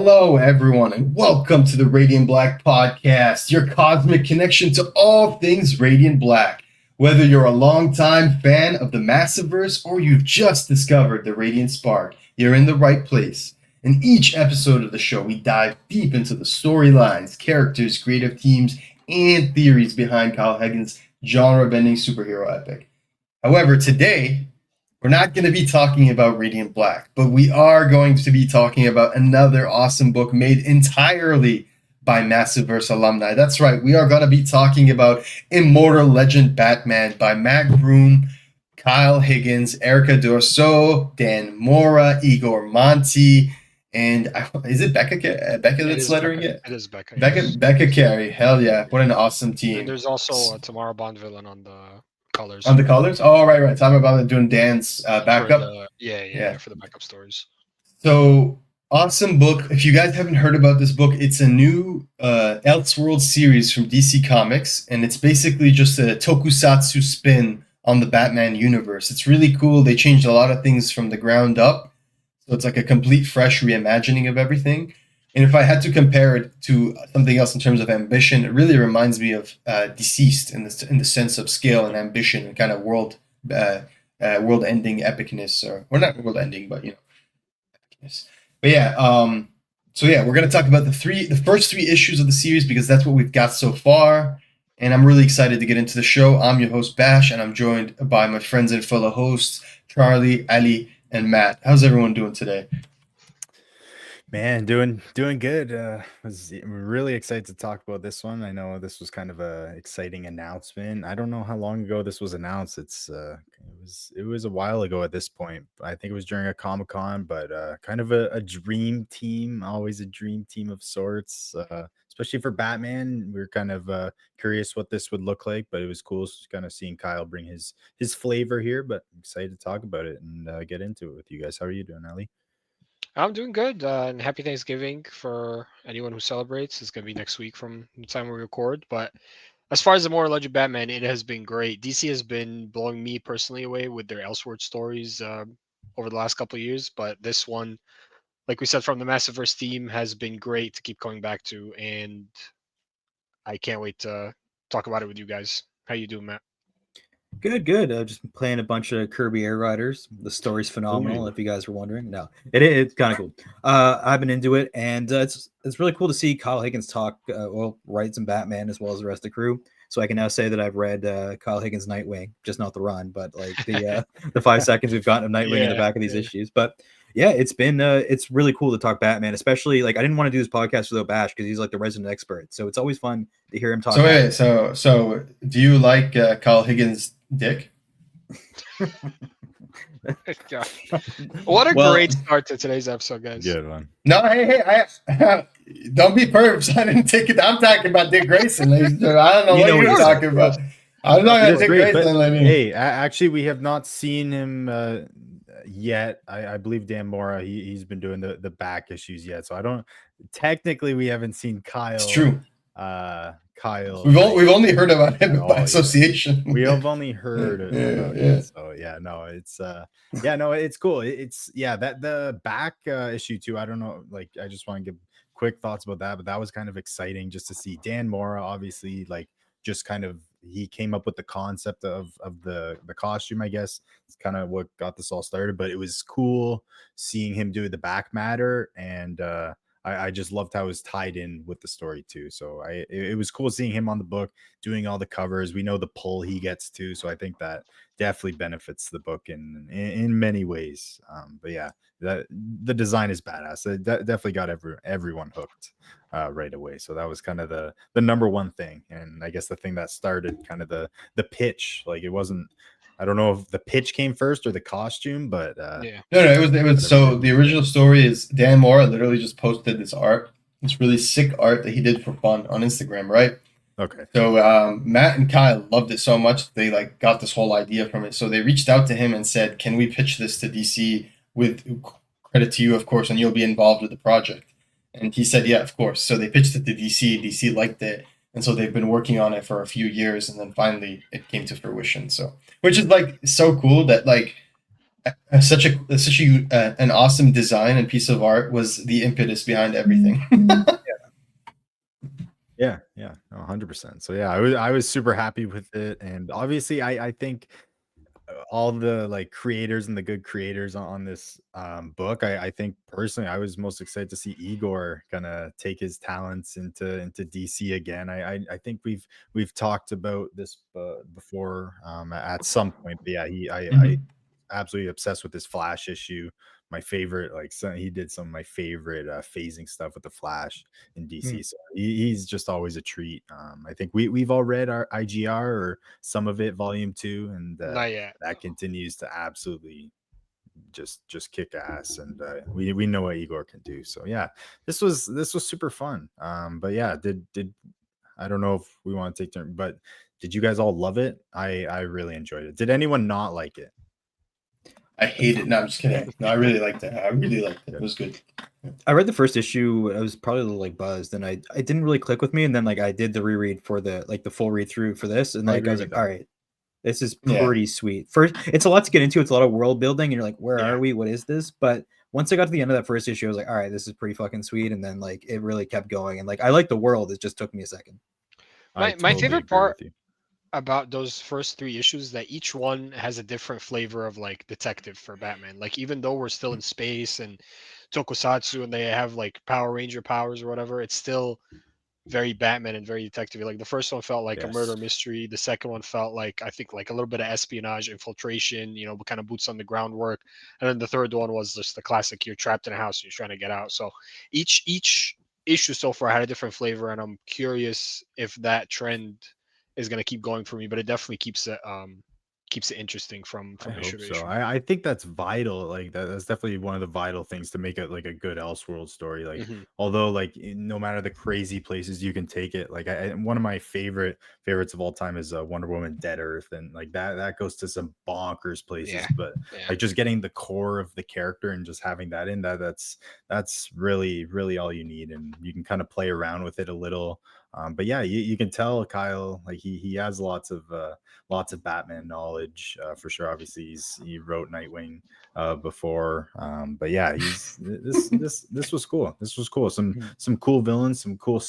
Hello, everyone, and welcome to the Radiant Black Podcast, your cosmic connection to all things Radiant Black. Whether you're a longtime fan of the Massiveverse or you've just discovered the Radiant Spark, you're in the right place. In each episode of the show, we dive deep into the storylines, characters, creative teams, and theories behind Kyle Higgins' genre-bending superhero epic. However, today, we're not going to be talking about Radiant Black, but we are going to be talking about another awesome book made entirely by Massiveverse alumni. That's right, we are going to be talking about Immortal Legend Batman by Matt Groom, Kyle Higgins, Erica Dorso, Dan Mora, Igor Monti, and is it Becca that's lettering it? It is Becca. Becca Carey. Hell yeah, what an awesome team. And there's also Tamra Bonvillain on the colors. On the colors? Oh, right. Talking about doing Dan's backup. For the backup stories. So, awesome book. If you guys haven't heard about this book, it's a new Elseworlds series from DC Comics, and it's basically just a tokusatsu spin on the Batman universe. It's really cool. They changed a lot of things from the ground up, so it's like a complete fresh reimagining of everything. And if I had to compare it to something else in terms of ambition, it really reminds me of Deceased in the sense of scale and ambition and kind of world-ending epicness, or not world-ending, but epicness. But yeah, we're gonna talk about the first three issues of the series because that's what we've got so far, and I'm really excited to get into the show. I'm your host Bash, and I'm joined by my friends and fellow hosts Charlie, Ali, and Matt. How's everyone doing today? Man, doing good. Was really excited to talk about this one. I know this was kind of a exciting announcement. I don't know how long ago this was announced. It was a while ago at this point. I think it was during a Comic-Con, but kind of a dream team, always a dream team of sorts. Especially for Batman, we are kind of curious what this would look like, but it was cool kind of seeing Kyle bring his flavor here. But I'm excited to talk about it and get into it with you guys. How are you doing, Ali? I'm doing good, and happy Thanksgiving for anyone who celebrates. It's going to be next week from the time we record. But as far as the Immortal Legend Batman, it has been great. DC has been blowing me personally away with their Elseworlds stories over the last couple of years. But this one, like we said, from the Massiveverse team, has been great to keep coming back to. And I can't wait to talk about it with you guys. How you doing, Matt? Good. Just playing a bunch of Kirby Air Riders. The story's phenomenal. If you guys were wondering, no, it's kind of cool. I've been into it, and it's really cool to see Kyle Higgins talk. Write some Batman as well as the rest of the crew. So I can now say that I've read Kyle Higgins' Nightwing, just not the run, but like the 5 seconds we've gotten of Nightwing in the back of these issues. But yeah, it's been it's really cool to talk Batman, especially like I didn't want to do this podcast without Bash because he's like the resident expert. So it's always fun to hear him talk. So do you like Kyle Higgins' dick? What a great start to today's episode, guys. Good one. No, hey, I don't be pervs. I didn't take it. I'm talking about Dick Grayson. I don't know what you're talking about. I'm not going to Dick Grayson. Hey, actually, we have not seen him yet. I believe Dan Mora, he's been doing the back issues yet. So technically we haven't seen Kyle. It's true. Kyle. We've only heard about him by association. We have only heard about it. So it's cool. It's that the back issue too. I don't know. Like I just want to give quick thoughts about that, but that was kind of exciting just to see Dan Mora. Obviously, like just kind of he came up with the concept of the costume. I guess it's kind of what got this all started. But it was cool seeing him do the back matter and. I just loved how it was tied in with the story too. So it was cool seeing him on the book doing all the covers. We know the pull he gets too, so I think that definitely benefits the book in many ways. But yeah, the design is badass. It definitely got everyone hooked right away. So that was kind of the number one thing, and I guess the thing that started kind of the pitch. Like it wasn't. I don't know if the pitch came first or the costume, but no, it was. So the original story is Dan Mora literally just posted this art, this really sick art that he did for fun on Instagram, right? Okay. So Matt and Kyle loved it so much they like got this whole idea from it. So they reached out to him and said, "Can we pitch this to DC with credit to you, of course, and you'll be involved with the project?" And he said, "Yeah, of course." So they pitched it to DC. DC liked it. And so they've been working on it for a few years, and then finally it came to fruition. So, which is like so cool that like an awesome design and piece of art was the impetus behind everything. Yeah, 100%. So yeah, I was super happy with it, and obviously, I think all the like creators and the good creators on this book, I think personally, I was most excited to see Igor gonna take his talents into DC again. I think we've talked about this before at some point. But yeah, I Mhm. absolutely obsessed with this Flash issue. My favorite, like, so he did some of my favorite phasing stuff with the Flash in DC. So he's just always a treat. I think we've all read our IGR or some of it, volume 2, and Not yet. that continues to absolutely just kick ass. And we know what Igor can do. So yeah, this was super fun. But yeah, did I don't know if we want to take turn, but did you guys all love it? I really enjoyed it. Did anyone not like it? I hate it. No, I'm just kidding. No, I really liked it. I really liked it. It was good. I read the first issue. I was probably a little like buzzed, and I didn't really click with me. And then like I did the reread for the like the full read through for this, and I like agree I was with like, that. all right, this is Yeah. pretty sweet. First, it's a lot to get into. It's a lot of world building, and you're like, where Yeah. are we? What is this? But once I got to the end of that first issue, I was like, all right, this is pretty fucking sweet. And then like it really kept going, and like I like the world. It just took me a second. I My totally favorite agree part with you. about those first 3 issues is that each one has a different flavor of like detective for Batman. Like even though we're still in space and Tokusatsu and they have like Power Ranger powers or whatever, it's still very Batman and very detective. Like the first one felt like a murder Yes. mystery. The second one felt like I think like a little bit of espionage, infiltration, kind of boots on the ground work. And then the third one was just the classic: you're trapped in a house and you're trying to get out. So each issue so far had a different flavor, and I'm curious if that trend is going to keep going for me. But it definitely keeps it interesting from I issue hope to so. issue. I think that's vital. Like that's definitely one of the vital things to make it like a good Elseworld story. Like Hmm. although like no matter the crazy places you can take it, like one of my favorites of all time is Wonder Woman Dead Earth, and like that goes to some bonkers places. Yeah, But yeah. like just getting the core of the character and just having that in that's really all you need, and you can kind of play around with it a little. But yeah, you can tell Kyle like he has lots of Batman knowledge for sure. Obviously, he wrote Nightwing before, but yeah, this was cool. This was cool. Some cool villains, some cool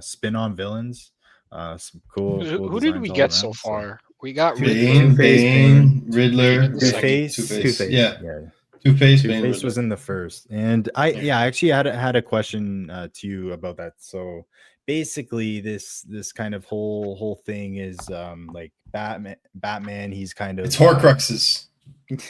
spin on villains, some cool Who did designs we all get so around. So far? We got Bane, Riddler. Two-Face, Bane, Bane. Riddler, the Two second. Face, Two-Face. Yeah, yeah. Two-Face, Two Bane, Face Riddler. was in the first, and Yeah. I actually had a question to you about that. So basically, this kind of whole thing is like Batman. He's kind It's of Horcruxes.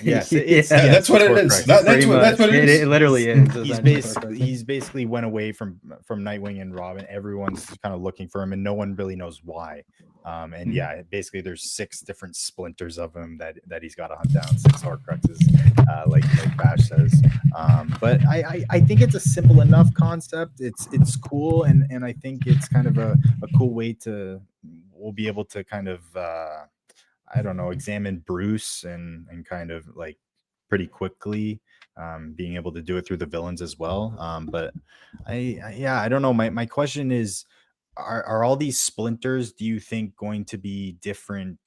yes, Yeah, That's what it is. Horcruxes. That's pretty what much. it It, is. it literally is. He's basically went away from Nightwing and Robin. Everyone's kind of looking for him, and no one really knows why. And yeah, basically there's 6 different splinters of him that he's got to hunt down, 6 Horcruxes, like Bash says. But I think it's a simple enough concept. It's cool, and I think it's kind of a cool way to we'll be able to kind of I don't know, examine Bruce and kind of like pretty quickly, being able to do it through the villains as well. But yeah, I don't know. My question is, are all these splinters, do you think, going to be different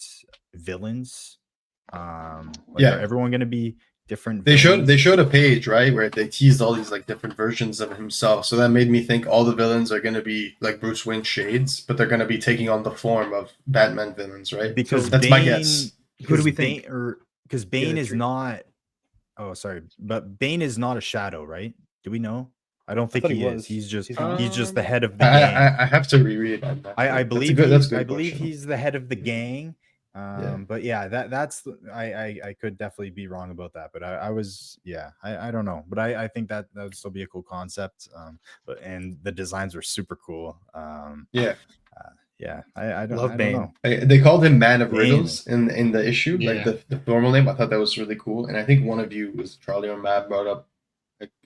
villains? Like are Yeah, everyone going to be different they villains? showed a page, right, where they teased all these like different versions of himself. So that made me think all the villains are going to be like Bruce Wayne shades, but they're going to be taking on the form of Batman villains, right? Because That's my guess. Who do we think? Because The Bane other is 3. not. Oh, sorry, but Bane is not a shadow, right? Do we know? I don't I think thought he he is. was. He's not. He's just the Um, head of the gang. I have to reread. I'm not I sure. believe That's a I good believe question. he's the head of the gang. Yeah. But yeah, I could definitely be wrong about that. But I was I don't know. But I think that would still be a cool concept. But and the designs were super cool. Yeah. Yeah, Love I don't Bane. know. They called him Man of Bane. Riddles in the issue, like yeah. the normal name. I thought that was really cool, and I think one of you was Charlie or Matt brought up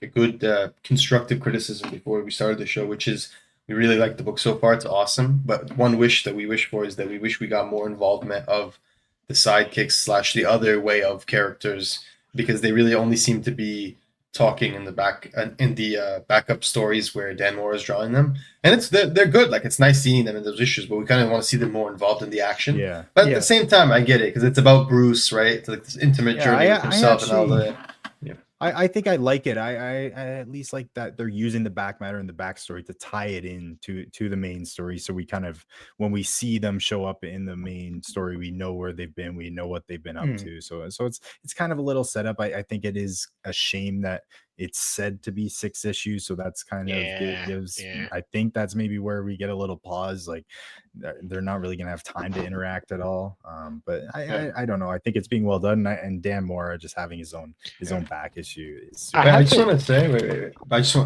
a good constructive criticism before we started the show, which is we really like the book so far. It's awesome, but one wish that we wish for is that we wish we got more involvement of the sidekicks slash the other way of characters because they really only seem to be talking in the backup stories where Dan Mora is drawing them, and they're good. Like it's nice seeing them in those issues, but we kind of want to see them more involved in the action. Yeah. But at the same time, I get it because it's about Bruce, right? It's like this intimate journey with himself and all that. I think I like it. I at least like that they're using the back matter and the backstory to tie it in to the main story. So we kind of, when we see them show up in the main story, we know where they've been, we know what they've been up to. So it's kind of a little setup. I think it is a shame that it's said to be 6 issues, so that's kind of gives. I think that's maybe where we get a little pause. Like they're not really gonna have time to interact at all. But I don't know. I think it's being well done, and Dan Mora just having his own back issue is. I just want to say, wait.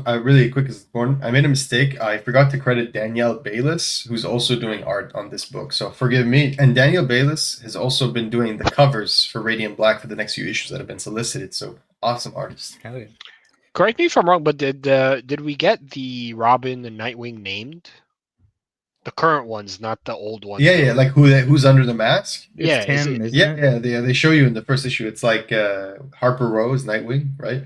I really quick as important. I made a mistake. I forgot to credit Danielle Bayliss, who's also doing art on this book. So forgive me. And Danielle Bayliss has also been doing the covers for Radiant Black for the next few issues that have been solicited. So awesome artist. Correct me if I'm wrong, but did we get the Robin and Nightwing named? The current ones, not the old ones. Yeah, like who's under the mask? Yeah, they show you in the first issue. It's like Harper Row is Nightwing, right?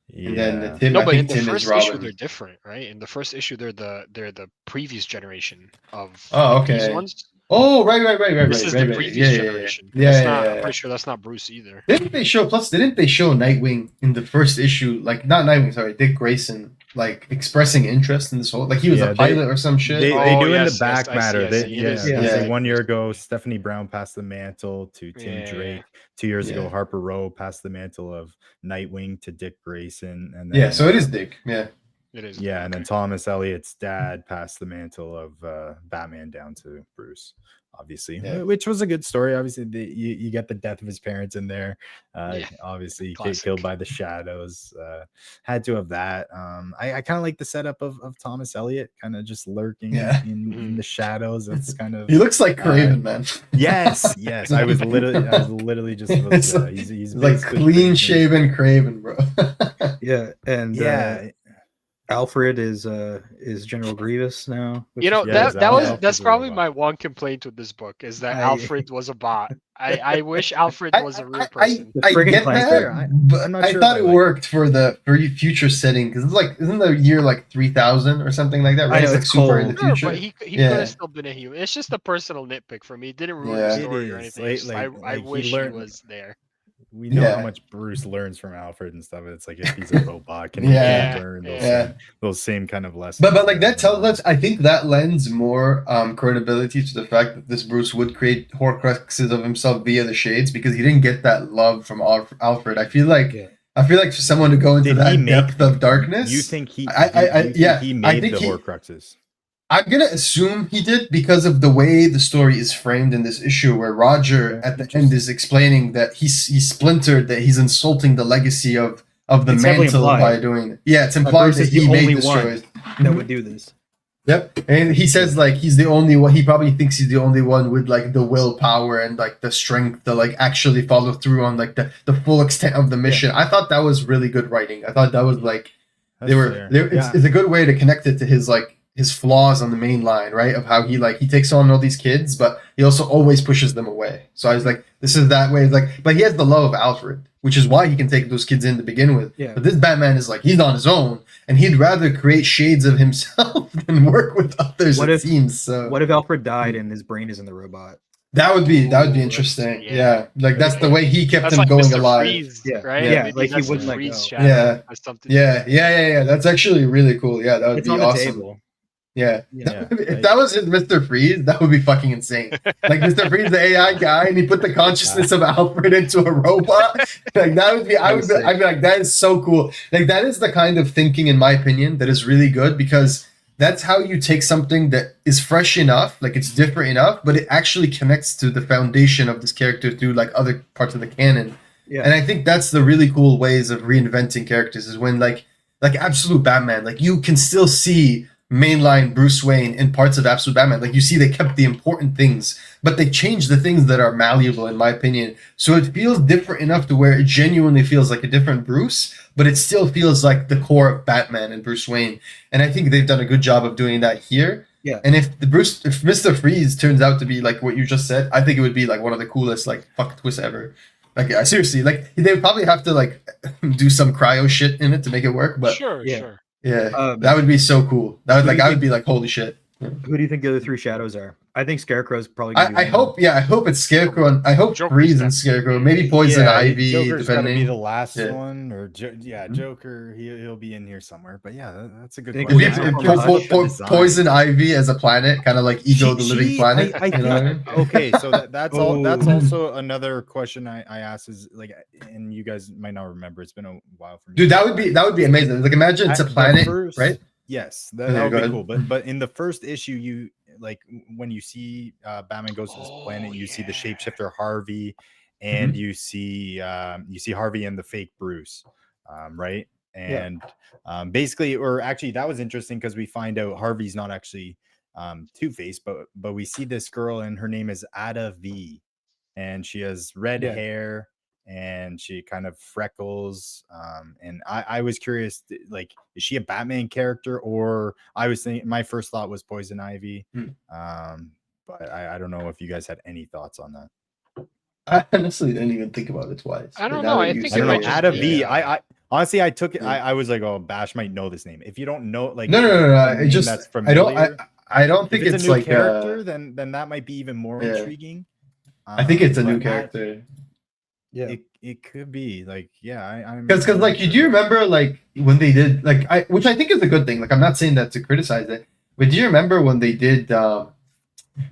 Yeah. And then Tim, No, I but in think the Tim is first issue Robin. they're different, right? In the first issue they're the previous generation of okay. these ones. Oh, right. This is the previous generation. I'm pretty sure that's not Bruce either. Didn't they show Nightwing in the first issue? Like not Nightwing, sorry, Dick Grayson, like expressing interest in this whole, like he was a pilot or some shit. They do in the back I matter. see. 1 year ago, Stephanie Brown passed the mantle to Tim Drake. 2 years ago, Harper Row passed the mantle of Nightwing to Dick Grayson, and then, so it is Dick. Yeah, it is. Yeah, and then Thomas Elliott's dad passed the mantle of Batman down to Bruce, obviously, which was a good story. Obviously, you get the death of his parents in there. Obviously, killed by the shadows. Had to have that. I kind of like the setup of Thomas Elliott, kind of just lurking in the shadows. It's kind of he looks like Craven, man. Yes. I was literally just he's like clean shaven Craven, bro. Alfred is General Grievous now. That's probably my one complaint with this book is that Alfred was a bot. I wish Alfred was a real person. I get that, but I thought it worked for future setting because it's like isn't the year like 3000 or something like that, right? It's like super in the No, future. but he could have still been a human. It's just a personal nitpick for me. It didn't ruin the story or anything. I wish he was there. We know how much Bruce learns from Alfred and stuff. It's like if he's a robot, can he learn those same kind of lessons? But like that tells us, I think that lends more credibility to the fact that this Bruce would create Horcruxes of himself via the shades because he didn't get that love from Alfred. I feel like for someone to go into that depth of darkness, you think he made the Horcruxes? I'm gonna assume he did because of the way the story is framed in this issue, where Roger at the end is explaining that he's splintered, that he's insulting the legacy of the mantle by doing it. Yeah, it's implied that he made this choice that would do this. Yep, and he says like he's the only one. He probably thinks he's the only one with like the willpower and like the strength to like actually follow through on like the full extent of the mission. I thought that was really good writing. I thought that was like it's a good way to connect it to his flaws on the main line, right? Of how he takes on all these kids, but he also always pushes them away. So I was like, this is that way. But he has the love of Alfred, which is why he can take those kids in to begin with. Yeah. But this Batman is like, he's on his own, and he'd rather create shades of himself than work with others, seems. So what if Alfred died and his brain is in the robot? That would be interesting. Yeah. Like that's the way he kept him going Mr. alive. Freeze, right? Yeah, like he wouldn't let go. Yeah. That's actually really cool. Yeah, that would be awesome. Table. Yeah. If that was his Mr. Freeze, that would be fucking insane. Like Mr. Freeze, the AI guy, and he put the consciousness of Alfred into a robot. Like that would be, I'd be like, that is so cool. Like that is the kind of thinking, in my opinion, that is really good because that's how you take something that is fresh enough, like it's different enough, but it actually connects to the foundation of this character through like other parts of the canon. Yeah. And I think that's the really cool ways of reinventing characters is when like Absolute Batman, like you can still see mainline Bruce Wayne in parts of Absolute Batman. Like you see they kept the important things, but they changed the things that are malleable, in my opinion. So it feels different enough to where it genuinely feels like a different Bruce, but it still feels like the core of Batman and Bruce Wayne. And I think they've done a good job of doing that here. Yeah. And if Mr. Freeze turns out to be like what you just said, I think it would be like one of the coolest like fuck twists ever. Like seriously, like they would probably have to like do some cryo shit in it to make it work. But Sure. yeah, that would be so cool. That would I would be like, holy shit. Yeah. Who do you think the other three shadows are? I think Scarecrow's probably. I hope it's Scarecrow, and I hope Joker's Freeze and next. Scarecrow, maybe Poison Ivy, Joker's gotta depending. be the last Yeah. one, or Joker. He'll be in here somewhere. But yeah, that's a good Think question. it'd be I'm curious about the design. Poison Ivy as a planet, kind of like Ego, the living planet. I you know what I mean? Okay, so that's all. That's Oh. also another question I asked is like, and you guys might not remember. It's been a while for me. Dude, that would be amazing. Like, imagine it's a At the planet, first- right? Yes, Yeah, that would go be ahead. cool. But in the first issue, you like when you see Batman goes to this planet, you see the shapeshifter Harvey, and you see Harvey and the fake Bruce, right? And basically, or actually, that was interesting because we find out Harvey's not actually Two-Face, but we see this girl and her name is Ada V, and she has red hair. And she kind of freckles. And I was curious, like, is she a Batman character? Or I was thinking, my first thought was Poison Ivy. But I don't know if you guys had any thoughts on that. I honestly didn't even think about it twice. I don't But now know, that I you think say it I don't might know. it- just Ada be, V. I honestly, I took it. Yeah. I was like, oh, Bash might know this name. If you don't know, like, No. a name It just that's I don't. familiar, I don't think if it's a new like character, then that might be even more Yeah. intriguing. I think it's a new But character. Yeah. It could be like, yeah, I'm Because like you do remember like when they did like which I think is a good thing. Like I'm not saying that to criticize it, but do you remember when they did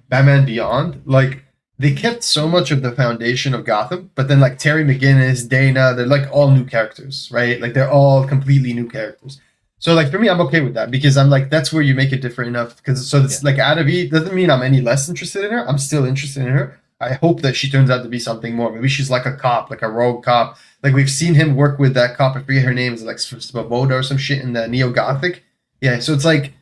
Batman Beyond? Like they kept so much of the foundation of Gotham, but then like Terry McGinnis, Dana, they're like all new characters, right? Like they're all completely new characters. So like for me, I'm okay with that because I'm like that's where you make it different enough. Because so it's like Ada V doesn't mean I'm any less interested in her. I'm still interested in her. I hope that she turns out to be something more. Maybe she's like a cop, like a rogue cop. Like we've seen him work with that cop. I forget her name. Is like Svoboda or some shit in the Neo Gothic. Yeah, so it's like,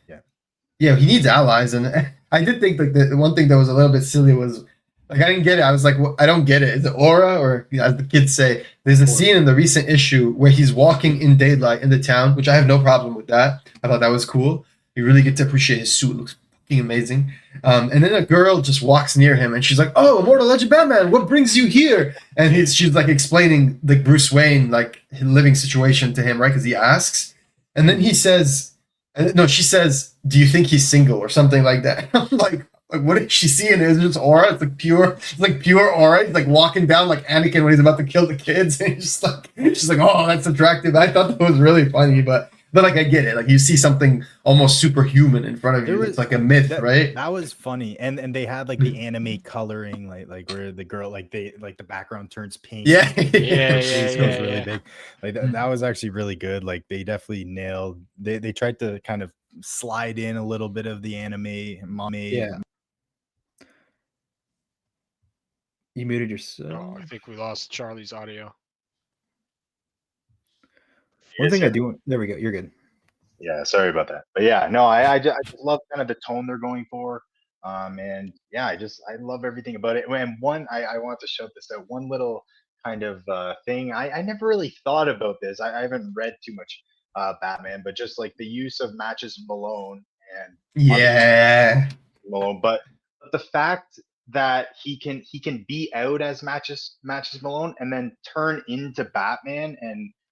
yeah, he needs allies. And I did think like the one thing that was a little bit silly was like I didn't get it. I was like, well, I don't get it. Is it aura or as the kids say? There's a scene in the recent issue where he's walking in daylight in the town, which I have no problem with that. I thought that was cool. You really get to appreciate his suit. It looks fucking amazing. And then a girl just walks near him and she's like, "Oh, Immortal Legend Batman, what brings you here?" And she's like explaining like Bruce Wayne, like his living situation to him, right? Because he asks. And then he says, no, she says, "Do you think he's single?" or something like that. I'm like what did she see in it? It's just aura. It's like pure aura. He's like walking down like Anakin when he's about to kill the kids. And she's like, "Oh, that's attractive." I thought that was really funny, but like I get it. Like you see something almost superhuman in front of you. It's like a myth, right? That was funny, and they had like the anime coloring, like where the girl like the background turns pink. Yeah, Her face goes really yeah. big. Like that was actually really good. Like they definitely nailed. They tried to kind of slide in a little bit of the anime. Yeah. You muted Oh, yourself. I think we lost Charlie's audio. One thing I do. There we go. You're good. Yeah, sorry about that. But yeah, no, I just love kind of the tone they're going for. And yeah, I love everything about it. And one, I want to shout this out. One little kind of thing. I never really thought about this. I haven't read too much Batman, but just like the use of Matches Malone and yeah. Malone, but the fact that he can be out as Matches Malone and then turn into Batman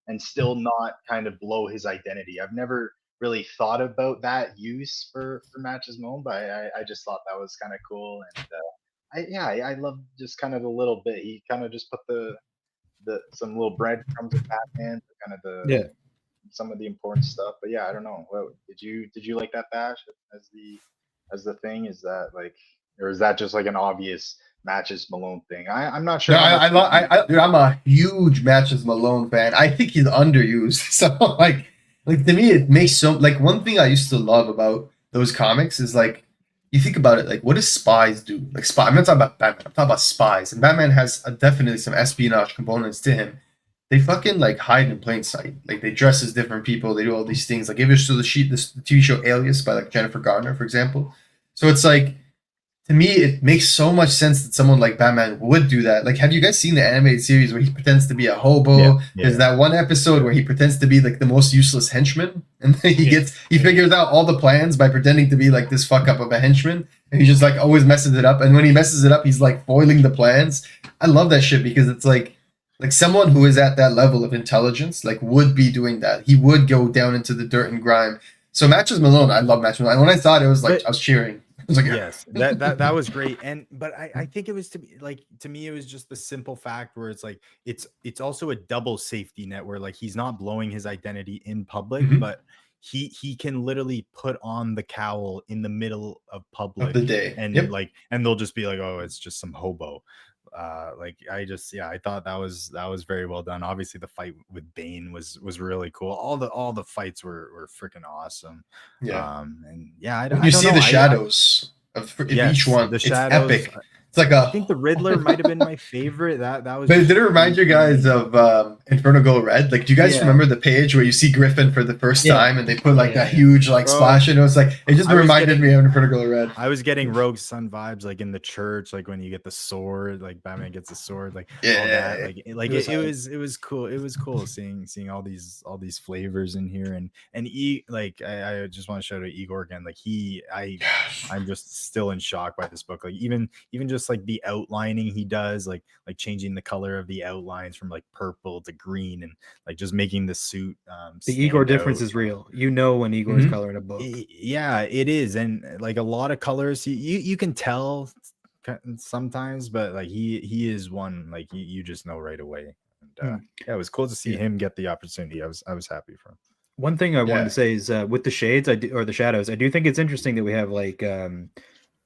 and still not kind of blow his identity. I've never really thought about that use for Matches Malone, but I just thought that was kind of cool. And I love just kind of the little bit. He kind of just put the some little breadcrumbs of Batman, kind of the some of the important stuff. But yeah, I don't know. What, did you like that, Bash, as the thing? Is that like, or is that just like an obvious Matches Malone thing? I'm not sure. No, dude, I'm a huge Matches Malone fan. I think he's underused. So like to me, it makes so like one thing I used to love about those comics is like you think about it, like what does spies do? Like I'm not talking about Batman. I'm talking about spies, and Batman has definitely some espionage components to him. They fucking like hide in plain sight. Like they dress as different people. They do all these things. Like if it's the TV show Alias by like Jennifer Garner, for example. So it's like, to me, it makes so much sense that someone like Batman would do that. Like, have you guys seen the animated series where he pretends to be a hobo? Yeah. There's that one episode where he pretends to be like the most useless henchman, and then he figures out all the plans by pretending to be like this fuck up of a henchman, and he just like always messes it up. And when he messes it up, he's like foiling the plans. I love that shit because it's like Like someone who is at that level of intelligence, like would be doing that. He would go down into the dirt and grime. So Matches Malone, I love Matches Malone. When I thought it was like, I was cheering. I was like, yes, that was great. But I think it was to me it was just the simple fact where it's like it's also a double safety net where like he's not blowing his identity in public, but he can literally put on the cowl in the middle of public of the day, and like and they'll just be like, oh, it's just some hobo. Like I thought that was very well done. Obviously the fight with Bane was really cool. All the fights were freaking awesome. And yeah, when you see the shadows of each one, the it's shadows, epic. It's like I think the Riddler might have been my favorite. That was. But did it remind you guys of Inferno Go Red? Like, do you guys remember the page where you see Griffin for the first time and they put like that huge like splash? And it was like it just reminded me of Inferno Go Red. I was getting Rogue Sun vibes like in the church, like when you get the sword, like Batman gets the sword, like all that. Like it was cool. It was cool seeing all these flavors in here and I just want to shout out Igor again. Like I'm just still in shock by this book. Like even just like the outlining he does, like changing the color of the outlines from like purple to green and like just making the suit the Igor difference is real. You know when Igor's coloring a book. Yeah, it is. And like a lot of colors you can tell sometimes, but like he is one like you just know right away. And yeah, it was cool to see him get the opportunity. I was happy for him. One thing I wanted to say is with the shades or the shadows, I do think it's interesting that we have like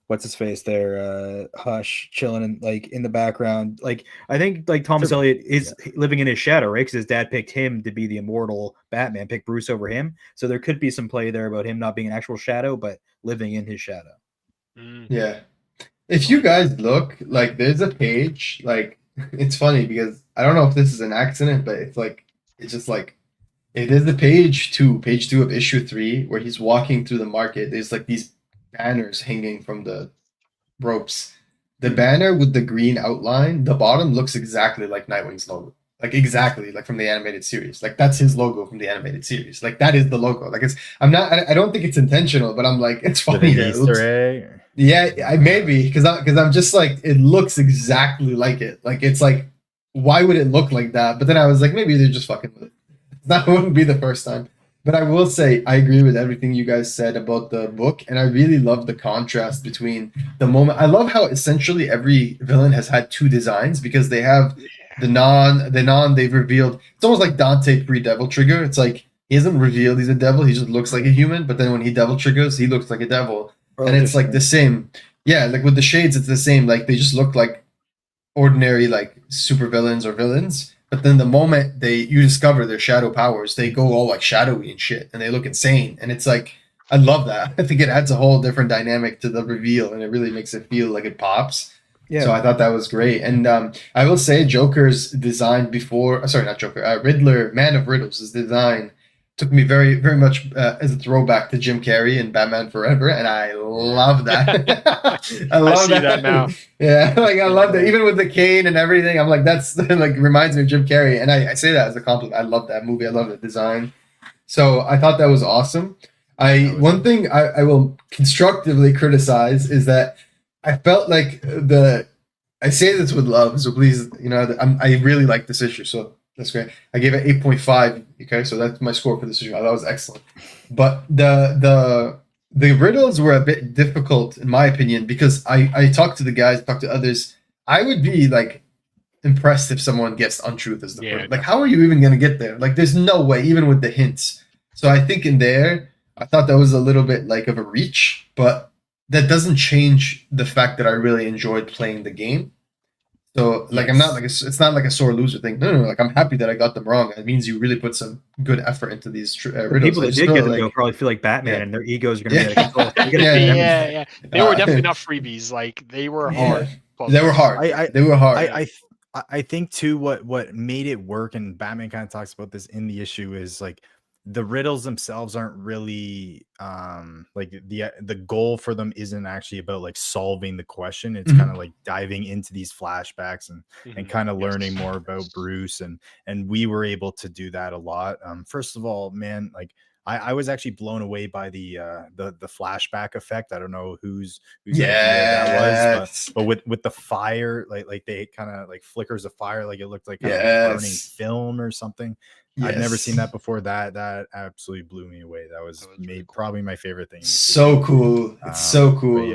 what's his face there, Hush chilling in the background. Like I think like Thomas Elliot is living in his shadow, right? Because his dad picked him to be the immortal Batman, picked Bruce over him. So there could be some play there about him not being an actual shadow, but living in his shadow. Yeah. If you guys look, like there's a page, like it's funny because I don't know if this is an accident, but it's just like it is the page two of issue 3 where he's walking through the market. There's like these banners hanging from the ropes. The banner with the green outline, the bottom looks exactly like Nightwing's logo. Like exactly like from the animated series. Like that's his logo from the animated series. Like that is the logo. Like I don't think it's intentional, but I'm like it's funny. Easter egg. Yeah, maybe because I'm just like it looks exactly like it. Like it's like why would it look like that? But then I was like maybe they're just fucking with it. That wouldn't be the first time. But I will say, I agree with everything you guys said about the book, and I really love the contrast between the moment. I love how essentially every villain has had 2 designs because they have the non they've revealed. It's almost like Dante pre-Devil Trigger. It's like he hasn't revealed he's a devil, he just looks like a human, but then when he Devil Triggers, he looks like a devil. And it's like the same. Yeah, like with the shades, it's the same. Like they just look like ordinary like super villains or villains. But then the moment you discover their shadow powers, they go all like shadowy and shit, and they look insane. And it's like, I love that. I think it adds a whole different dynamic to the reveal, and it really makes it feel like it pops. Yeah. So I thought that was great. And I will say Joker's design Riddler, Man of Riddles, his design took me very, very much as a throwback to Jim Carrey in Batman Forever, and I love that. I see that now. Yeah, like I love that. Even with the cane and everything, I'm like, that's like reminds me of Jim Carrey, and I say that as a compliment. I love that movie. I love the design. So I thought that was awesome. One thing I will constructively criticize is that I felt like I say this with love, so please, I really like this issue, so that's great. I gave it 8.5. Okay, so that's my score for this issue. That was excellent. But the riddles were a bit difficult in my opinion because I talked to the guys, talked to others. I would be like impressed if someone guessed untruth as the first. Like, how are you even gonna get there? Like, there's no way, even with the hints. So I think in there, I thought that was a little bit like of a reach, but that doesn't change the fact that I really enjoyed playing the game. So like I'm not like it's not like a sore loser thing. No, like I'm happy that I got them wrong. It means you really put some good effort into these riddles. People that did get them go probably feel like Batman, and their egos are going to be out of control. Yeah. They were definitely not freebies. Like they were hard. They were hard. They were hard. I think too what made it work, and Batman kind of talks about this in the issue, is like the riddles themselves aren't really like the goal for them isn't actually about like solving the question. It's kind of like diving into these flashbacks and kind of learning more about Bruce, and we were able to do that a lot. First of all, man, like I was actually blown away by the flashback effect. I don't know whose idea Yes. that was, but with the fire, like they kind of like flickers of fire, like it looked like kind of like burning film or something. I've never seen that before. That absolutely blew me away. That was really cool. probably my favorite thing. So cool. It's so cool.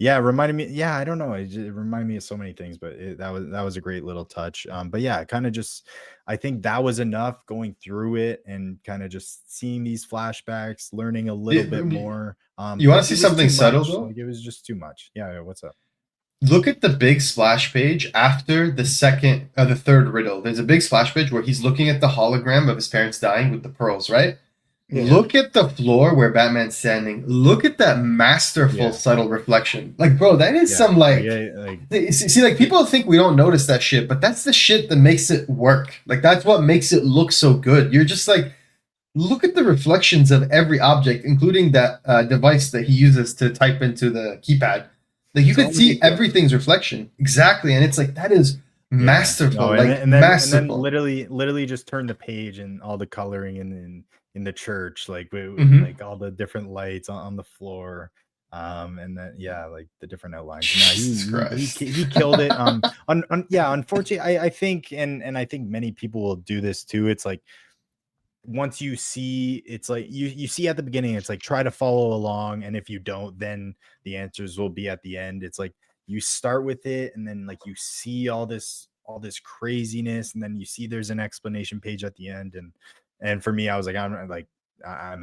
Yeah, it reminded me. Yeah, I don't know. It reminded me of so many things, but that was a great little touch. But yeah, kind of just, I think that was enough going through it and kind of just seeing these flashbacks, learning a little bit more. You want to see something subtle though? Like, it was just too much. Yeah, what's up? Look at the big splash page after the third riddle. There's a big splash page where he's looking at the hologram of his parents dying with the pearls, right? Yeah. Look at the floor where Batman's standing. Look at that masterful, subtle reflection. Like, bro, that is some see, like people think we don't notice that shit, but that's the shit that makes it work. Like, that's what makes it look so good. You're just like, look at the reflections of every object, including that device that he uses to type into the keypad. Like, you could see everything's reflection. Exactly. And it's like, that is masterful. Masterful. And then literally just turn the page and all the coloring in the church, like like all the different lights on the floor, and then like the different outlines. He killed it. Unfortunately, I think, and I think many people will do this too. It's like, once you see, it's like you see at the beginning, it's like, try to follow along, and if you don't, then the answers will be at the end. It's like, you start with it, and then like you see all this craziness, and then you see there's an explanation page at the end, and for me, I was like, I'm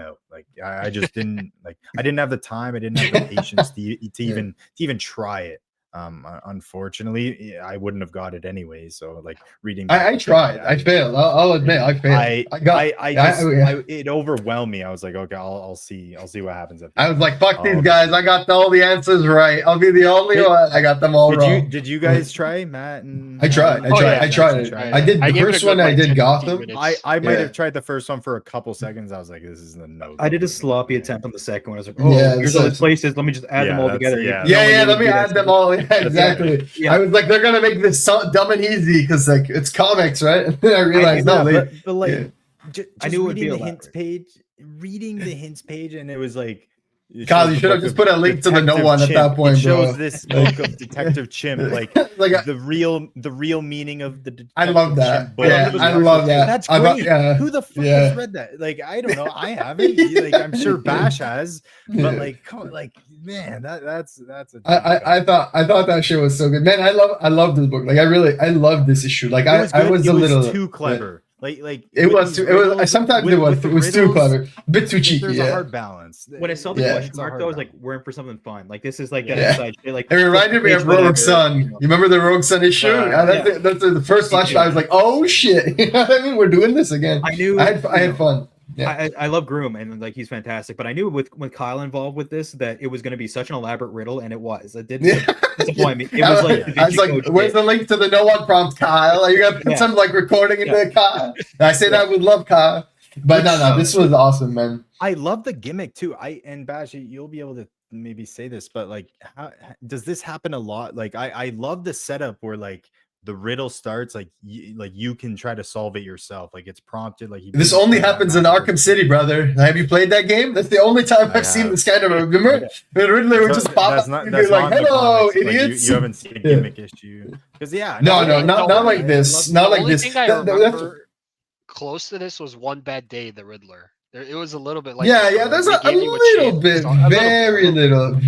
out. Like, I just didn't I didn't have the time. I didn't have the patience to even try it. Unfortunately, I wouldn't have got it anyway. So like reading, I tried. I failed. I'll admit, I failed. It overwhelmed me. I was like, okay, I'll see what happens. I was like, fuck these guys. I got all the answers right. I'll be the only one. I got them all wrong. Did you guys try, Matt? And I tried. I tried. I did the first one. I did Gotham. I might have tried the first one for a couple seconds. I was like, this is the no. I did a sloppy attempt on the second one. I was like, here's all the places. Let me just add them all together. Let me add them all. Exactly. Yeah. I was like, they're gonna make this so dumb and easy because like it's comics, right? And then I realized I knew reading the hints page, and it was like, Kyle, you should have just put a link to the no one at that point, bro. It shows this book of Detective Chimp, like the real meaning of the Detective I love that. Chimp. Yeah, I love that. That's great. Who the fuck has read that? Like, I don't know. I haven't. Like, I'm sure Bash has, but like, man, that's. I thought that shit was so good, man. I love this book. Like, I love this issue. Like, I was a little too clever. Like it was sometimes it was too clever, a bit too cheeky. There's a hard balance. When I saw the question mark, though, I was like, we're in for something fun. Like, this is like that inside shit. Like, it reminded me of Rogue Sun. You remember the Rogue Sun issue? That's the first flash. I was like, oh shit! You know what I mean? We're doing this again. I knew. I had fun. Yeah. I love Groom, and like, he's fantastic. But I knew with Kyle involved with this that it was going to be such an elaborate riddle, and it was. It didn't disappoint me. It was like, I was like, "Where's the link to the no one prompt, Kyle? Are you gonna put some like recording in there, Kyle?" I say that with love, Kyle. But no, this was awesome, man. I love the gimmick too. And Bash, you'll be able to maybe say this, but like, how does this happen a lot? Like, I love the setup where like, the riddle starts like you can try to solve it yourself. Like, it's prompted. Like, this only happens in Arkham City, brother. Have you played that game? That's the only time I've seen this kind of. Remember, the Riddler would just pop up and be like, "Hello, idiots!" Like, you haven't seen a gimmick issue because not like this. Not like this. The only thing I remember close to this was One Bad Day, the Riddler. It was a little bit like there's a little bit, very little,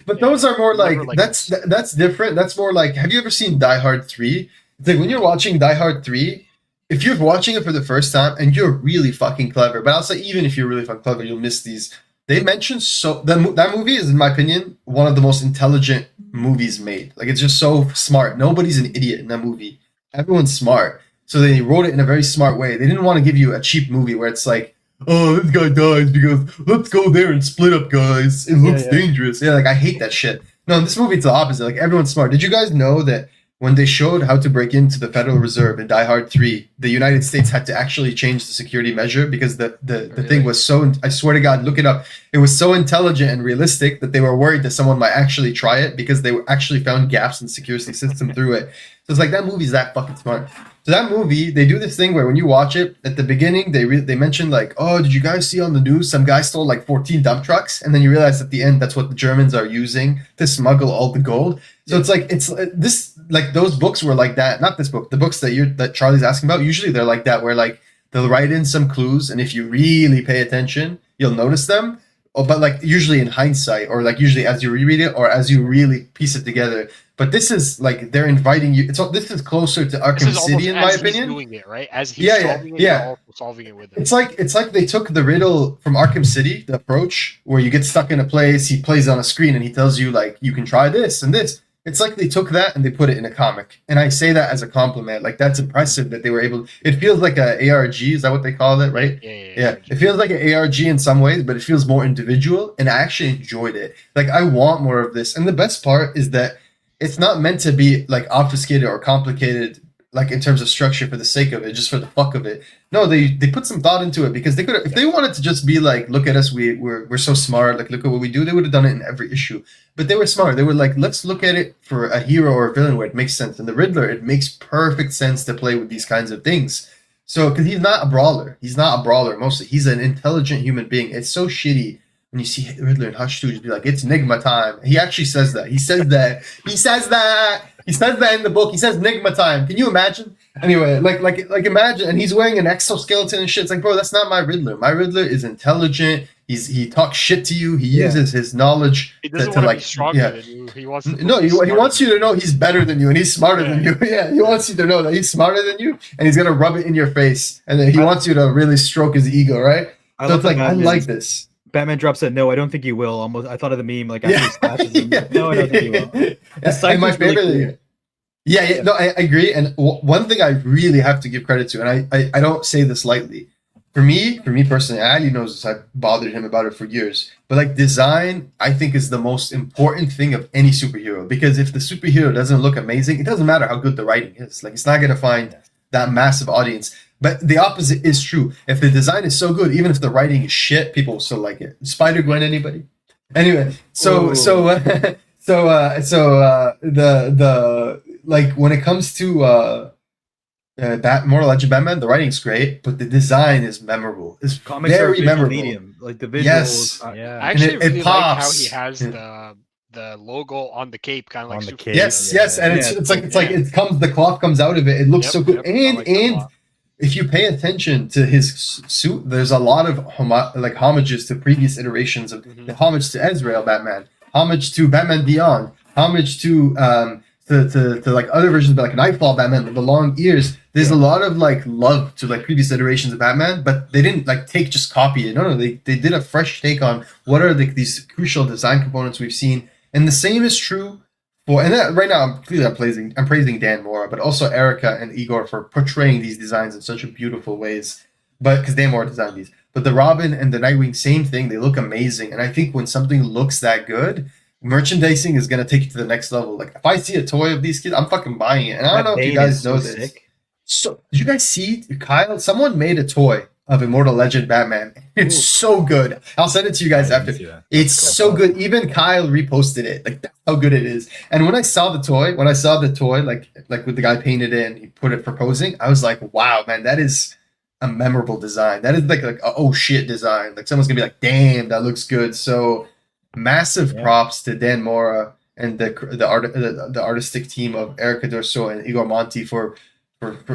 but those are more like that's different. That's more like, have you ever seen Die Hard 3? It's like when you're watching Die Hard 3, if you're watching it for the first time and you're really fucking clever, but I'll say even if you're really fucking clever, you'll miss these. They mentioned that movie is, in my opinion, one of the most intelligent movies made. Like, it's just so smart. Nobody's an idiot in that movie. Everyone's smart. So they wrote it in a very smart way. They didn't want to give you a cheap movie where it's like, oh, this guy dies because let's go there and split up, guys. It looks dangerous. Yeah, like, I hate that shit. No, in this movie, it's the opposite. Like, everyone's smart. Did you guys know that when they showed how to break into the Federal Reserve in Die Hard 3, the United States had to actually change the security measure because the thing was so, I swear to God, look it up. It was so intelligent and realistic that they were worried that someone might actually try it because they actually found gaps in the security system through it. So it's like, that movie's that fucking smart. So that movie, they do this thing where when you watch it at the beginning, they mention like, oh, did you guys see on the news some guy stole like 14 dump trucks, and then you realize at the end that's what the Germans are using to smuggle all the gold. So it's like this like those books were like that. Not this book, the books that Charlie's asking about. Usually they're like that, where like they'll write in some clues, and if you really pay attention, you'll notice them. Oh, but like usually in hindsight, or like usually as you reread it, or as you really piece it together. But this is like they're inviting you. This is closer to Arkham City, in my opinion. He's doing it, right? As he's solving it, you're also solving it with him. It's like they took the riddle from Arkham City, the approach where you get stuck in a place, he plays on a screen, and he tells you like you can try this and this. It's like they took that and they put it in a comic, and I say that as a compliment. Like that's impressive that they were able. It feels like a ARG. Is that what they call it, right? Yeah. It feels like an ARG in some ways, but it feels more individual, and I actually enjoyed it. Like I want more of this, and the best part is that it's not meant to be like obfuscated or complicated, like in terms of structure for the sake of it, just for the fuck of it. No, they put some thought into it, because they could, if they wanted to just be like, look at us, we're so smart, like look at what we do, they would have done it in every issue. But they were smart. They were like, let's look at it for a hero or a villain where it makes sense. And the Riddler, it makes perfect sense to play with these kinds of things. So, because he's not a brawler. He's not a brawler mostly. He's an intelligent human being. It's so shitty when you see Riddler in Hush 2, just be like, it's Nigma time. He actually says that. He says that. He says that. He says that in the book. He says Nigma time. Can you imagine? Anyway, like imagine, and he's wearing an exoskeleton and shit. It's like, bro, that's not my Riddler. My Riddler is intelligent. He talks shit to you. He uses his knowledge he doesn't want to be stronger than you. He wants he wants you to know he's better than you, and he's smarter than you. Yeah, he wants you to know that he's smarter than you, and he's gonna rub it in your face, and then he wants you to really stroke his ego, right? So it's like, I like this. Batman drops it. No, I don't think you will. Almost, I thought of the meme like after he slashes him. No, I don't think you will. And my favorite. Really cool. Yeah, no, I agree. And one thing I really have to give credit to, and I don't say this lightly, for me personally, Ali knows this. I've bothered him about it for years. But like design, I think is the most important thing of any superhero, because if the superhero doesn't look amazing, it doesn't matter how good the writing is. Like it's not gonna find that massive audience. But the opposite is true. If the design is so good, even if the writing is shit, people will still like it. Spider-Gwen, anybody? Anyway, the like when it comes to Immortal Legend Batman, the writing's great, but the design is memorable. It's comics very memorable. Medium. Like the visuals. Yes. I actually really like how he has the logo on the cape, kind of like the cape. Yes, and it's like the cloth comes out of it. It looks so good, and if you pay attention to his suit, there's a lot of homages to previous iterations of the homage to Ezreal Batman, homage to Batman Beyond, homage to like other versions, like Nightfall Batman with the long ears. There's a lot of like love to like previous iterations of Batman, but they didn't like copy it. No, they did a fresh take on what are these crucial design components we've seen, and the same is true. And right now, I'm praising Dan Mora, but also Erica and Igor for portraying these designs in such beautiful ways. But because Dan Mora designed these, but the Robin and the Nightwing, same thing. They look amazing, and I think when something looks that good, merchandising is gonna take it to the next level. Like if I see a toy of these kids, I'm fucking buying it. And I don't know if you guys know this. Sick. So did you guys see, Kyle? Someone made a toy of Immortal Legend Batman. It's so good. I'll send it to you guys after. It's so good. Even Kyle reposted it. Like that's how good it is. And when I saw the toy, like with the guy painted in, he put it proposing, I was like, wow, man, that is a memorable design. That is like a oh shit design. Like someone's gonna be like, damn, that looks good. So massive props to Dan Mora and the artistic team of Erica Dorso and Igor Monti for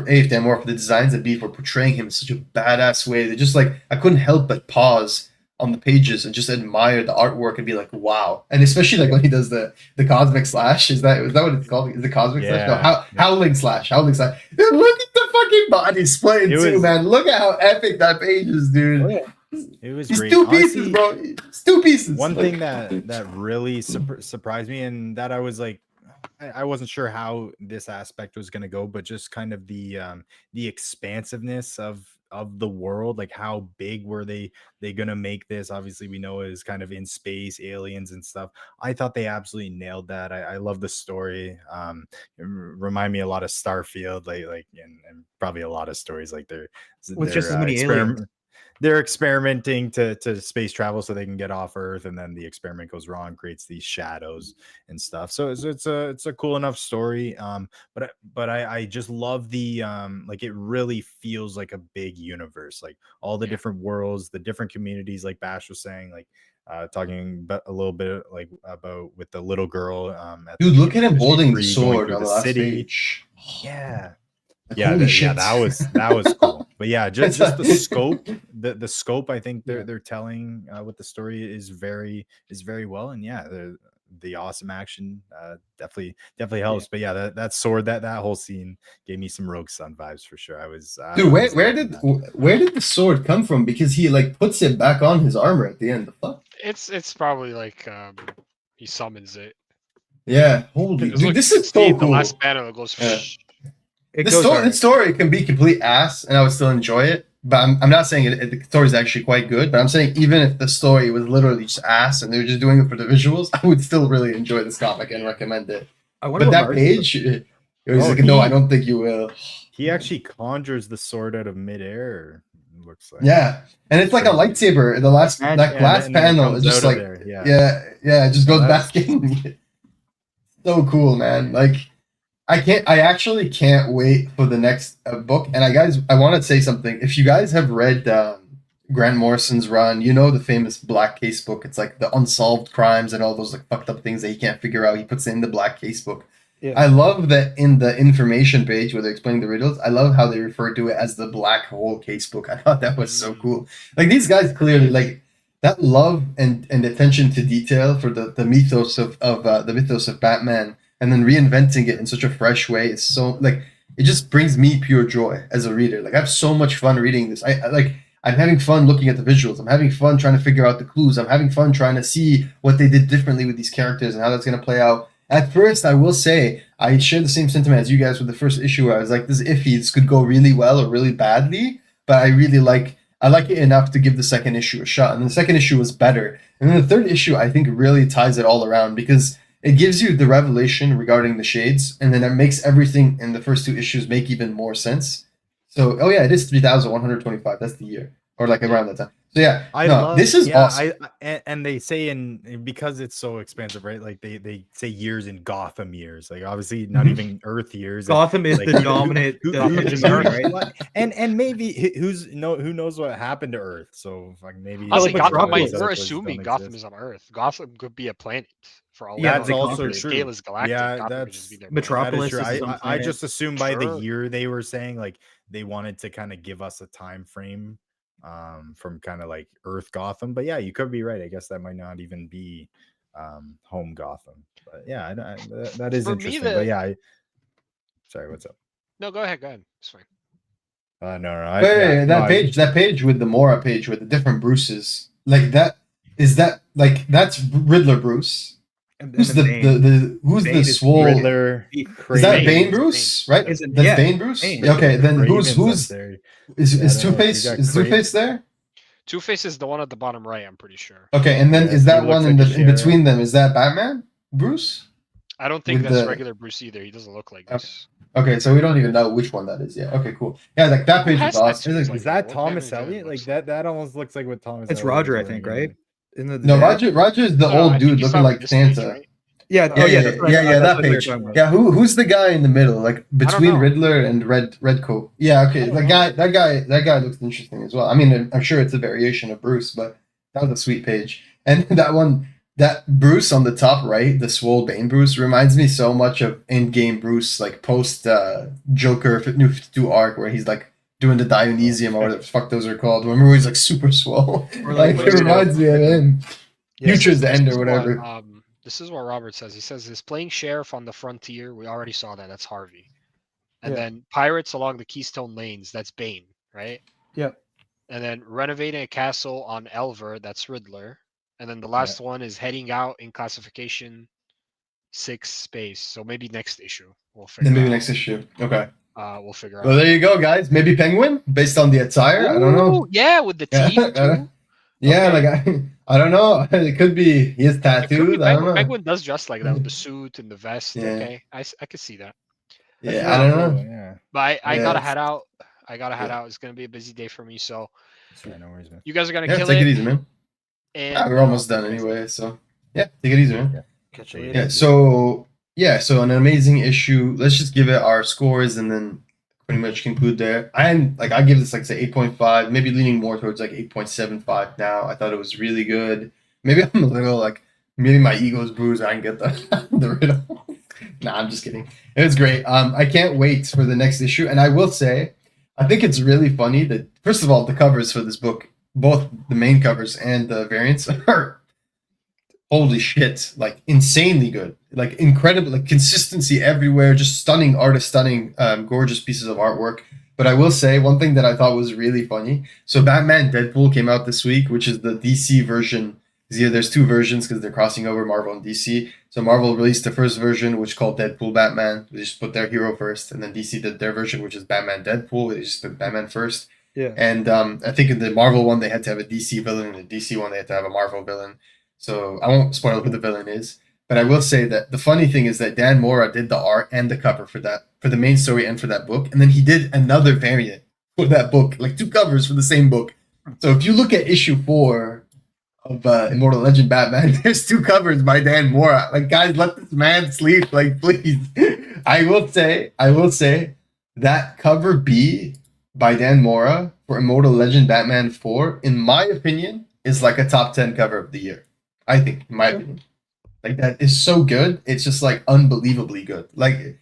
A, Dan Mora for the designs, and B, for portraying him in such a badass way. They just like, I couldn't help but pause on the pages and just admire the artwork and be like, wow. And especially like when he does the cosmic slash. Is that what it's called? Is it cosmic slash? No, howling slash. Dude, look at the fucking body splitting too, man. Look at how epic that page is, dude. Oh, yeah. It was it's great. Two pieces, bro. It's two pieces. One thing that really surprised me, and that I was like, I wasn't sure how this aspect was going to go, but just kind of the expansiveness of the world. Like how big were they going to make this? Obviously we know it is kind of in space, aliens and stuff. I thought they absolutely nailed that. I love the story. Remind me a lot of Starfield, like and probably a lot of stories like they're with just as many aliens. they're experimenting to space travel so they can get off Earth, and then the experiment goes wrong, creates these shadows and stuff. So it's a cool enough story. But I just love the like it really feels like a big universe, like all the different worlds, the different communities, like Bash was saying, like talking a little bit like about with the little girl. At Dude, the look at him Ministry holding the 3 going sword through on the the last city. page. Yeah. Like, Yeah, holy shit. yeah, that was cool. But yeah, It's just the like- scope, the scope. I think Yeah. they're telling with the story is very well, and yeah, the awesome action definitely helps. But yeah, that sword, that whole scene gave me some Rogue Sun vibes for sure. Dude, I was where loving did that. where did the sword come from? Because he like puts it back on his armor at the end. The fuck? It's probably like he summons it. Yeah, holy Because dude, look, this you can is see so in the cool. last panel it goes. Yeah. It The goes story, alright. the story can be complete ass, and I would still enjoy it. But I'm not saying the story is actually quite good. But I'm saying even if the story was literally just ass and they were just doing it for the visuals, I would still really enjoy this comic and recommend it. I wonder But what that Mars page, it was Oh, like, no, I he- don't think you will. He actually conjures the sword out of midair. It looks like. Yeah, and it's like a Crazy. lightsaber. The last And- that Yeah, last and then it panel comes is just out of like there, yeah. yeah, it just goes that's- back in. So cool, man! Like I actually can't wait for the next book. And I want to say something. If you guys have read Grant Morrison's run, you know the famous Black Case book. It's like the unsolved crimes and all those like fucked up things that he can't figure out. He puts it in the Black Case book. Yeah. I love that in the information page where they're explaining the riddles. I love how they refer to it as the Black Hole Case book. I thought that was so cool. Like these guys clearly like that love and attention to detail for the mythos of the mythos of Batman, and then reinventing it in such a fresh way is so like it just brings me pure joy as a reader. Like I have so much fun reading this. I'm having fun looking at the visuals. I'm having fun trying to figure out the clues. I'm having fun trying to see what they did differently with these characters and how that's going to play out. At first, I will say I share the same sentiment as you guys with the first issue. Where I was like, "This is iffy. This could go really well or really badly." But I like it enough to give the second issue a shot. And the second issue was better. And then the third issue, I think, really ties it all around because it gives you the revelation regarding the shades, and then it makes everything in the first two issues make even more sense. So, oh yeah, it is 3,125. That's the year, or like around that time. So yeah, this is awesome. And they say because it's so expensive, right? Like they say years in Gotham years, like obviously not even Earth years. Gotham is like, the dominant. right? And maybe who knows what happened to Earth? So like maybe I was like like, Gotham Metropolis we're places assuming don't Gotham exist. is on Earth. Gotham could be a planet for all. That's we know. also The true. scale is galactic. Yeah, Gotham could that's just be their Metropolis. That is true. is on I planet. just assumed by the Sure. year they were saying like they wanted to kind of give us a time frame from kind of like Earth Gotham. But yeah, you could be right. I guess that might not even be home Gotham. But yeah, that is For me, interesting. But yeah, sorry, what's up? No, go ahead. It's fine. No. Wait, that page with the Mora page with the different Bruces, like that's Riddler Bruce. Who's who's Bane the is swole? Riddler? Is that Bane. Bane Bruce? Right? Isn't- That's yeah, Bane Bruce. Bane. Okay, then Raven's who's up there? is I Two don't know if Face? you got Is Two Craven. Face there? Two-Face is the one at the bottom right. I'm pretty sure. Okay, and then Yeah, is he that looks one in like the a in sheriff. between them? Is that Batman? Bruce? I don't think With that's the- regular Bruce either. He doesn't look like Okay. this. Okay, so we don't even know which one that is yet. Okay, cool. Yeah, like that Who page has is awesome. tattoos It's like Is that What Thomas Batman Elliott? Like looks that almost looks like what Thomas. It's Elliott Roger, I was think, wearing. right? Isn't it the no, dad? Roger's the No, I old think dude he's looking talking like this page, Santa. right? Yeah. Yeah, Oh, yeah, that's what yeah, I- that that's what we were page. talking about. Yeah, who's the guy in the middle, like between know. Riddler and Redcoat? Yeah, okay, I don't that guy looks interesting as well. I mean, I'm sure it's a variation of Bruce, but that was a sweet page. And that Bruce on the top right, the swole Bane Bruce, reminds me so much of in-game Bruce, like post Joker New 52 arc, where he's like doing the Dionysium or whatever the fuck those are called. Remember, where he's like super swole. Or Like like it reminds me of him. Yeah. Future's This End is or whatever. this is what Robert says. He says he's playing sheriff on the frontier. We already saw that. That's Harvey. And Yeah. then pirates along the Keystone Lanes. That's Bane, right? Yep. And then renovating a castle on Elver. That's Riddler. And then the last one is heading out in classification 6 space. So maybe next issue we'll figure. Then maybe out. next issue. Okay. We'll figure Well, out. there you go, guys. Maybe Penguin based on the attire. I don't know. Ooh, yeah, with the Yeah, teeth too. Yeah, Okay. like I don't know. It could be he is It could be tattooed. I don't Penguin. know. Penguin does dress like that with the suit and the vest. Yeah. Okay, I could see that. Yeah, I don't know. Yeah. But I Yeah, gotta it's- head out. I gotta head yeah. out. It's gonna be a busy day for me. So Yeah, no worries, man. You guys are gonna Yeah, kill take it it. easy, man. And We're almost done anyway, so yeah, take it easy, man. Yeah. Catch you Yeah, later. So an amazing issue. Let's just give it our scores and then pretty much conclude there. I give this like say 8.5, maybe leaning more towards like 8.75 now. I thought it was really good. Maybe I'm a little like maybe my ego's bruised. I can get the riddle. Nah, I'm just kidding. It was great. I can't wait for the next issue. And I will say, I think it's really funny that first of all, the covers for this book, both the main covers and the variants are holy shit, like insanely good, like incredible, like consistency everywhere, just stunning artist, stunning, gorgeous pieces of artwork. But I will say one thing that I thought was really funny. So Batman Deadpool came out this week, which is the DC version. There's two versions because they're crossing over Marvel and DC. So Marvel released the first version, which is called Deadpool Batman. They just put their hero first, and then DC did their version, which is Batman Deadpool. They just put Batman first. Yeah. And I think in the Marvel one they had to have a DC villain, and the DC one they had to have a Marvel villain. So I won't spoil who the villain is, but I will say that the funny thing is that Dan Mora did the art and the cover for the main story and for that book, and then he did another variant for that book, like two covers for the same book. So if you look at issue 4 of Immortal Legend Batman, there's two covers by Dan Mora. Like, guys, let this man sleep, like, please. I will say that cover B by Dan Mora for Immortal Legend Batman 4, in my opinion, is like a top 10 cover of the year. I think, in my opinion, like that is so good. It's just like unbelievably good. Like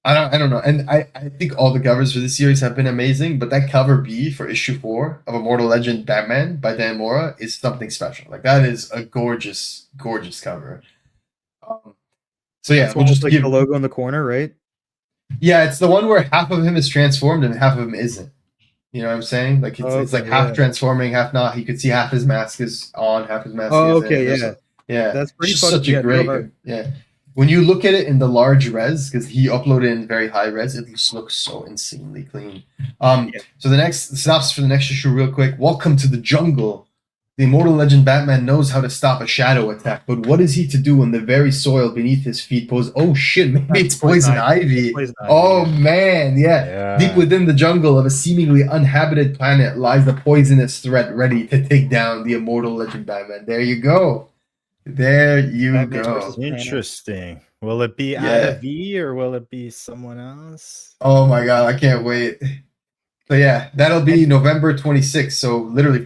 I don't know, and I think all the covers for this series have been amazing. But that cover B for issue 4 of Immortal Legend Batman by Dan Mora is something special. Like that is a gorgeous, gorgeous cover. So yeah, we'll just like give the logo in the corner, right? Yeah, it's the one where half of him is transformed and half of him isn't. You know what I'm saying? Like it's like half transforming, half not. You could see half his mask is on, half his mask isn't. Yeah. That's pretty just fun. such a great. Yeah. When you look at it in the large res, because he uploaded it in very high res, it just looks so insanely clean. So the synopsis for the next issue, real quick. Welcome to the jungle. The Immortal Legend Batman knows how to stop a shadow attack, but what is he to do when the very soil beneath his feet poses? Oh shit, maybe it's poison ivy. Oh man, yeah. Deep within the jungle of a seemingly uninhabited planet lies the poisonous threat ready to take down the Immortal Legend Batman. There you go. There you go. Interesting. Will it be Ada V or will it be someone else? Oh my god, I can't wait. So yeah, that'll be November 26th. So literally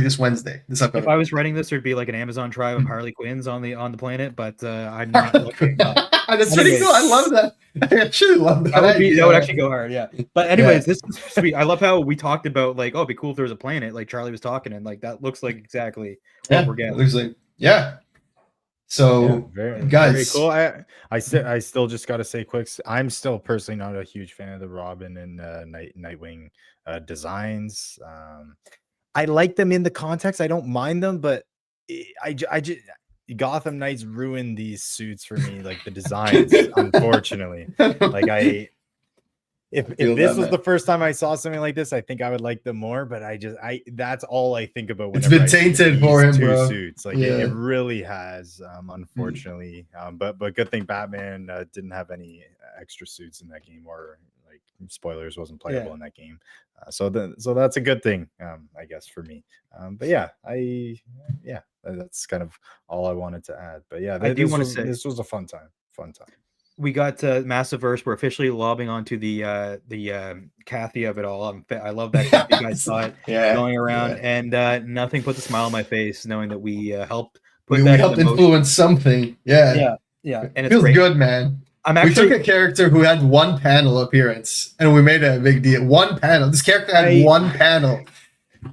this Wednesday. This upcoming. If I was writing this, there'd be like an Amazon tribe of Harley Quinns on the planet, but I'm not looking. That's pretty cool. I love that. I actually love that. That would actually go hard, yeah. But anyways, this is sweet. I love how we talked about like, oh, it'd be cool if there was a planet, like Charlie was talking, and like that looks like exactly what we're getting. It looks like So guys, very cool. I still just gotta say quick. I'm still personally not a huge fan of the Robin and Nightwing designs. I like them in the context. I don't mind them, but I just Gotham Knights ruined these suits for me. Like the designs, unfortunately. Like if this was the first time I saw something like this, I think I would like them more. But that's all I think about. It's been tainted for him, bro. Suits, like it really has, unfortunately. But good thing Batman didn't have any extra suits in that game, or like spoilers, wasn't playable in that game. So that's a good thing, I guess, for me. But that's kind of all I wanted to add. But yeah, I do want to say this was a fun time. We got Massiveverse. We're officially lobbing onto the Kathy of it all. I love that you guys saw it going around, and nothing puts a smile on my face knowing that we helped put that. We helped influence something. Yeah. And it feels good, man. We took a character who had one panel appearance, and we made it a big deal. One panel. This character had one panel.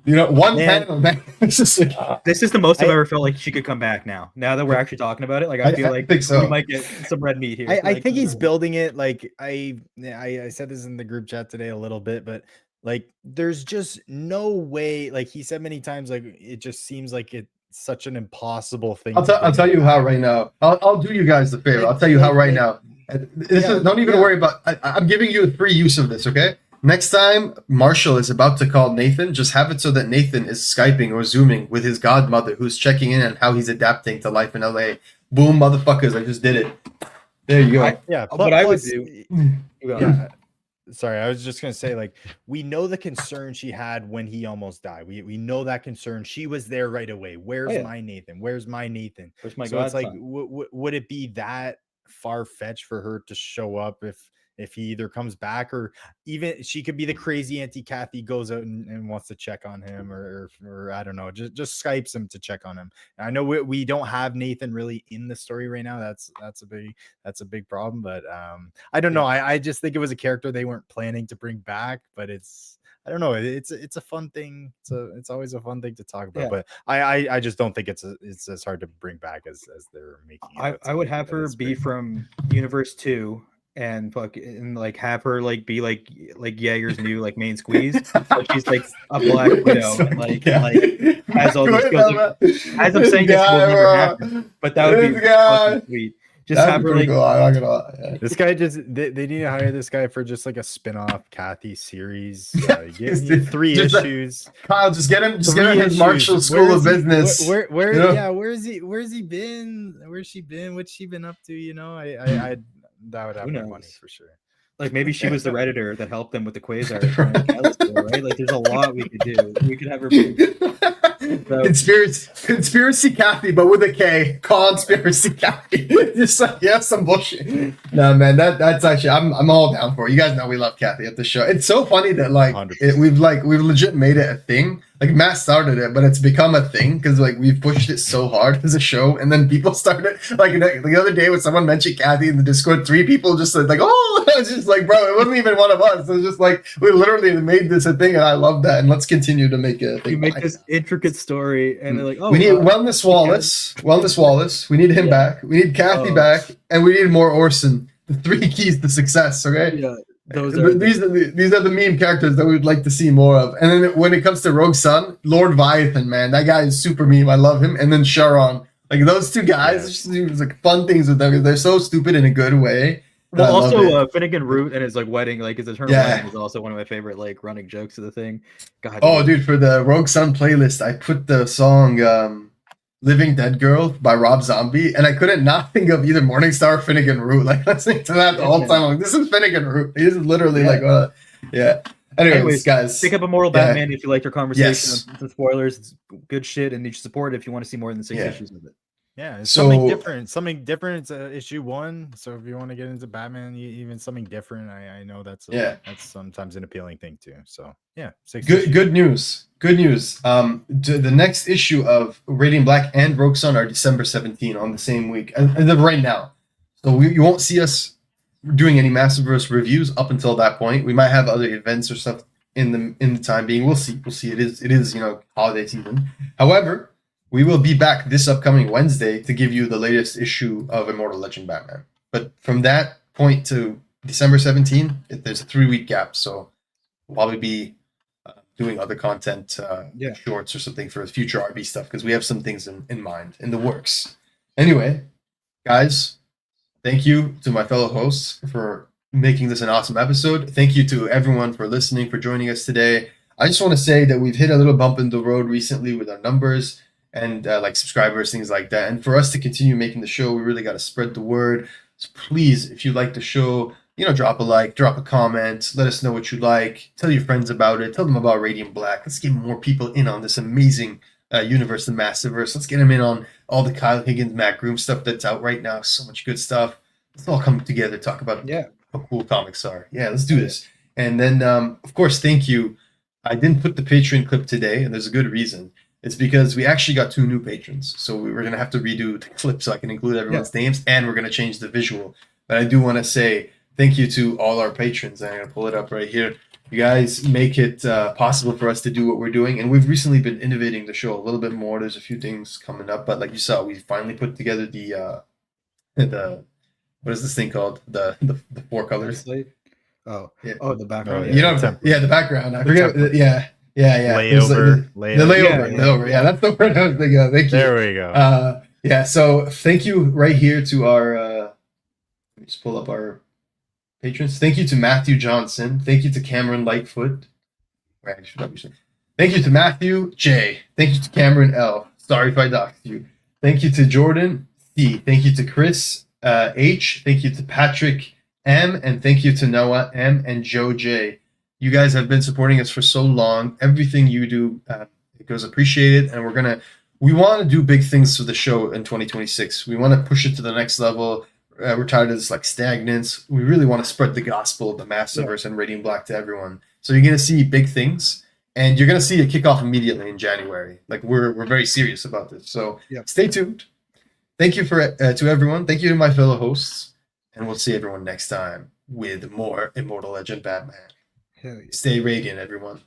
You know, panel, man. This is the most I've ever felt like she could come back now. Now that we're actually talking about it, like I feel like think so. We might get some red meat here. I think he's building it. Like I said this in the group chat today a little bit, but like there's just no way. Like he said many times, like it just seems like it's such an impossible thing. I'll tell you how right now. I'll do you guys the favor. I'll tell you how right now. Don't even worry about. I'm giving you a free use of this. Okay. Next time Marshall is about to call Nathan, just have it so that Nathan is Skyping or Zooming with his godmother who's checking in on how he's adapting to life in LA. Boom, motherfuckers, I just did it. There you go. What I would do. sorry, I was just gonna say, like, we know the concern she had when he almost died. We know that concern. She was there right away. Where's my Nathan? Where's my Nathan? Where's my So it's like, godson? would it be that far fetched for her to show up if he either comes back, or even she could be the crazy Auntie Kathy goes out and wants to check on him, or I don't know, just Skypes him to check on him. And I know we don't have Nathan really in the story right now. That's a big problem, but I don't know. I just think it was a character they weren't planning to bring back, but I don't know. It's a fun thing. It's always a fun thing to talk about, but I just don't think it's as hard to bring back as they're making it. I would have her be from Universe 2 and like have her like be like Jaeger's new like main squeeze. But she's like a Black Widow and like has all these skills. As I'm saying, this will never happen, but that would be fucking sweet. Just have her like, I'm not gonna this guy they need to hire this guy for just like a spin-off Kathy series. Give me 3 issues. Kyle, just get him his Marshall School of Business. Where's he been? Where's she been? What's she been up to? You know, I that would have my money for sure. Like maybe she was the Redditor that helped them with the Quasar, right? Like there's a lot we could do. We could have her be conspiracy Kathy, but with a K. Conspiracy Kathy. Just like some bullshit. No, man, that's actually I'm all down for it. You guys know we love Kathy at the show. It's so funny that we've legit made it a thing. Like Matt started it, but it's become a thing because like we've pushed it so hard as a show, and then people started like the other day when someone mentioned Kathy in the Discord, 3 people just said like, oh, it's just like, bro, it wasn't even one of us. It was just like we literally made this a thing, and I love that. And let's continue to make it a thing. You make this intricate story, and they're like, oh, we need Wellness Wallace. We need him back. We need Kathy back, and we need more Orson. The 3 keys to success. Okay. Yeah. These are the meme characters that we would like to see more of. And then when it comes to Rogue Sun, Lord Viathan, man, that guy is super meme. I love him. And then Sharon, like those 2 guys, it's like fun things with them. They're so stupid in a good way. Well, also Finnegan Root and his like wedding, like his eternal wedding, is also one of my favorite like running jokes of the thing. God. Oh, dude, for the Rogue Sun playlist, I put the song Living Dead Girl by Rob Zombie, and I couldn't not think of either Morningstar or Finnegan Root. Like listening to that the whole time, I'm like, this is Finnegan Root. He is literally Anyways, guys, pick up Immortal Batman if you liked our conversation. Some spoilers, it's good shit, and you should support it if you want to see more than 6 issues of it. Yeah, it's something different. It's issue 1. So if you want to get into Batman, even something different, I know that's sometimes an appealing thing too. So yeah, good news. The next issue of Radiant Black and Rogue Sun are December 17 on the same week as of right now. So you won't see us doing any Massiveverse reviews up until that point. We might have other events or stuff in the time being. We'll see. It is holiday season. However, we will be back this upcoming Wednesday to give you the latest issue of Immortal Legend Batman. But from that point to December 17, there's a 3-week gap. So we'll probably be doing other content, shorts or something for future RB stuff, because we have some things in mind, in the works. Anyway, guys, thank you to my fellow hosts for making this an awesome episode. Thank you to everyone for listening, for joining us today. I just want to say that we've hit a little bump in the road recently with our numbers and like subscribers, things like that. And for us to continue making the show, we really got to spread the word. So please, if you like the show, drop a like, drop a comment, let us know what you like, tell your friends about it, tell them about Radiant Black. Let's get more people in on this amazing universe, the Massiveverse. Let's get them in on all the Kyle Higgins, Matt Groom stuff that's out right now. So much good stuff. Let's all come together, talk about how cool comics are. Yeah, let's do this. And then, of course, thank you. I didn't put the Patreon clip today, and there's a good reason. It's because we actually got 2 new patrons. So we were going to have to redo the clip so I can include everyone's names, and we're going to change the visual. But I do want to say thank you to all our patrons. I'm going to pull it up right here. You guys make it possible for us to do what we're doing. And we've recently been innovating the show a little bit more. There's a few things coming up. But like you saw, we finally put together the what is this thing called? The 4 colors. The background. The background. I forget. Yeah. Layover. The layover. Yeah, that's the word I was thinking of. Thank you. There we go. So thank you right here to our let me just pull up our patrons. Thank you to Matthew Johnson. Thank you to Cameron Lightfoot. Thank you to Matthew J. Thank you to Cameron L. Sorry if I doxed you. Thank you to Jordan C. Thank you to Chris H. Thank you to Patrick M, and thank you to Noah, M, and Joe J. You guys have been supporting us for so long. Everything you do, it goes appreciated, and we want to do big things for the show in 2026. We want to push it to the next level. We're tired of this like stagnance. We really want to spread the gospel of the Massiveverse and Radiant Black to everyone. So you're gonna see big things, and you're gonna see it kick off immediately in January. Like we're very serious about this. So stay tuned. Thank you to everyone. Thank you to my fellow hosts, and we'll see everyone next time with more Immortal Legend Batman. Hell yeah. Stay radiant, everyone.